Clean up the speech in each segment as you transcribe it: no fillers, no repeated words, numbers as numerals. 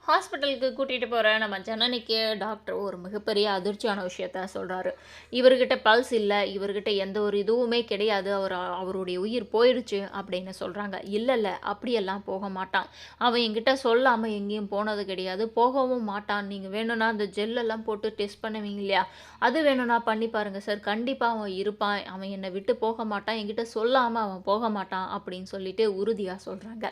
ஹாஸ்பிட்டலுக்கு கூட்டிகிட்டு போகிற நம்ம ஜனனிக்கு டாக்டர் ஒரு மிகப்பெரிய அதிர்ச்சியான விஷயத்த சொல்கிறாரு. இவர்கிட்ட பல்ஸ் இல்லை, இவர்கிட்ட எந்த ஒரு இதுவுமே கிடையாது, அவருடைய உயிர் போயிடுச்சு அப்படின்னு சொல்கிறாங்க. இல்லை இல்லை, அப்படியெல்லாம் போக மாட்டான், அவன் என்கிட்ட சொல்லாமல் எங்கேயும் போனது கிடையாது, போகவும் மாட்டான். நீங்கள் வேணும்னா அந்த ஜெல்லெல்லாம் போட்டு டெஸ்ட் பண்ணுவீங்க இல்லையா, அது வேணும்னா பண்ணி பாருங்கள் சார், கண்டிப்பாக அவன் இருப்பான், அவன் என்னை விட்டு போக மாட்டான், என்கிட்ட சொல்லாமல் அவன் போக மாட்டான் அப்படின்னு சொல்லிட்டு உறுதியாக சொல்கிறாங்க.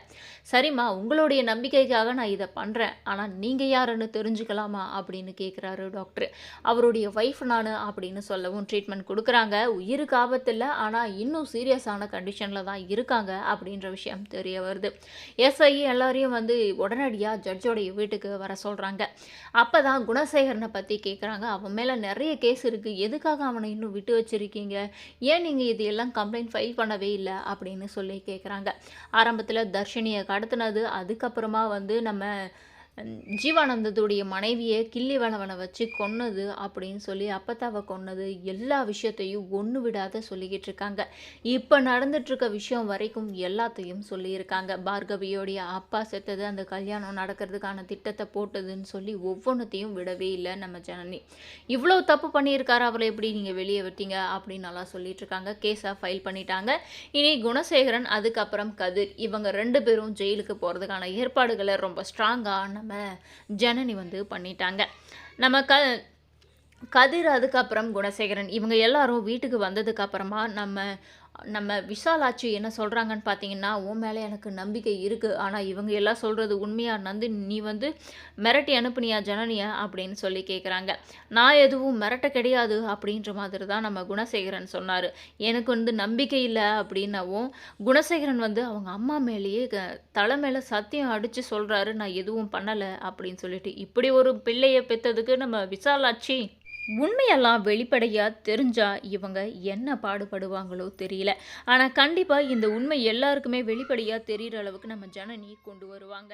சரிம்மா, உங்களுடைய நம்பிக்கைக்காக நான் இதை பண்ணுறேன், ஆனால் நீங்கள் யாருன்னு தெரிஞ்சுக்கலாமா அப்படின்னு கேட்குறாரு டாக்டர். அவருடைய ஒய்ஃப் நான் அப்படின்னு சொல்லவும் ட்ரீட்மெண்ட் கொடுக்குறாங்க. உயிருக்கு ஆபத்து இல்லை, ஆனால் இன்னும் சீரியஸான கண்டிஷனில் தான் இருக்காங்க அப்படின்ற விஷயம் தெரிய வருது. எஸ்ஐ எல்லாரையும் வந்து உடனடியாக ஜட்ஜோடைய வீட்டுக்கு வர சொல்கிறாங்க. அப்போ தான் குணசேகரனை பற்றி கேட்குறாங்க. அவன் மேலே நிறைய கேஸ் இருக்குது, எதுக்காக அவனை இன்னும் விட்டு வச்சுருக்கீங்க, ஏன் நீங்கள் இதையெல்லாம் கம்ப்ளைண்ட் ஃபைல் பண்ணவே இல்லை அப்படின்னு சொல்லி கேட்குறாங்க. ஆரம்பத்தில் தர்ஷினியை கடத்தினது, அதுக்கப்புறமா வந்து நம்ம ஜீவானந்தத்துடைய மனைவியை கிள்ளிவனவனை வச்சு கொன்னது அப்படின்னு சொல்லி அப்பத்தாவை கொன்னது, எல்லா விஷயத்தையும் ஒன்று விடாத சொல்லிக்கிட்டு இருக்காங்க. இப்போ நடந்துட்டுருக்க விஷயம் வரைக்கும் எல்லாத்தையும் சொல்லியிருக்காங்க. பார்கவியோடைய அப்பா செத்தது, அந்த கல்யாணம் நடக்கிறதுக்கான திட்டத்தை போட்டதுன்னு சொல்லி ஒவ்வொன்றத்தையும் விடவே இல்லை நம்ம ஜனனி. இவ்வளோ தப்பு பண்ணியிருக்காரு, அவரை எப்படி நீங்கள் வெளியே விட்டீங்க அப்படின்னு நல்லா சொல்லிட்டு இருக்காங்க. கேஸை ஃபைல் பண்ணிட்டாங்க. இனி குணசேகரன், அதுக்கப்புறம் கதிர், இவங்க 2 பேரும் ஜெயிலுக்கு போகிறதுக்கான ஏற்பாடுகளை ரொம்ப ஸ்ட்ராங்காக நம்ம ஜனனி வந்து பண்ணிட்டாங்க. நம்ம கதிர், அதுக்கப்புறம் குணசேகரன், இவங்க எல்லாரும் வீட்டுக்கு வந்ததுக்கு அப்புறமா நம்ம விஷாலாட்சி என்ன சொல்கிறாங்கன்னு பார்த்தீங்கன்னா, உன் மேலே எனக்கு நம்பிக்கை இருக்குது, ஆனால் இவங்க எல்லாம் சொல்கிறது உண்மையா நந்தினி, நீ வந்து மிரட்டி அனுப்புனியா ஜனனியா அப்படின்னு சொல்லி கேட்குறாங்க. நான் எதுவும் மிரட்ட கிடையாது அப்படின்ற மாதிரி தான் நம்ம குணசேகரன் சொன்னார். எனக்கு வந்து நம்பிக்கை இல்லை அப்படின்னவும் குணசேகரன் வந்து அவங்க அம்மா மேலேயே தலை மேலே சத்தியம் அடித்து சொல்கிறாரு, நான் எதுவும் பண்ணலை அப்படின்னு சொல்லிட்டு. இப்படி ஒரு பிள்ளையை பெற்றதுக்கு நம்ம விஷாலாட்சி உண்மையெல்லாம் வெளிப்படையாக தெரிஞ்சா இவங்க என்ன பாடுபடுவாங்களோ தெரியல. ஆனால் கண்டிப்பாக இந்த உண்மை எல்லாருக்குமே வெளிப்படையாக தெரிகிற அளவுக்கு நம்ம ஜனனி கொண்டு வருவாங்க.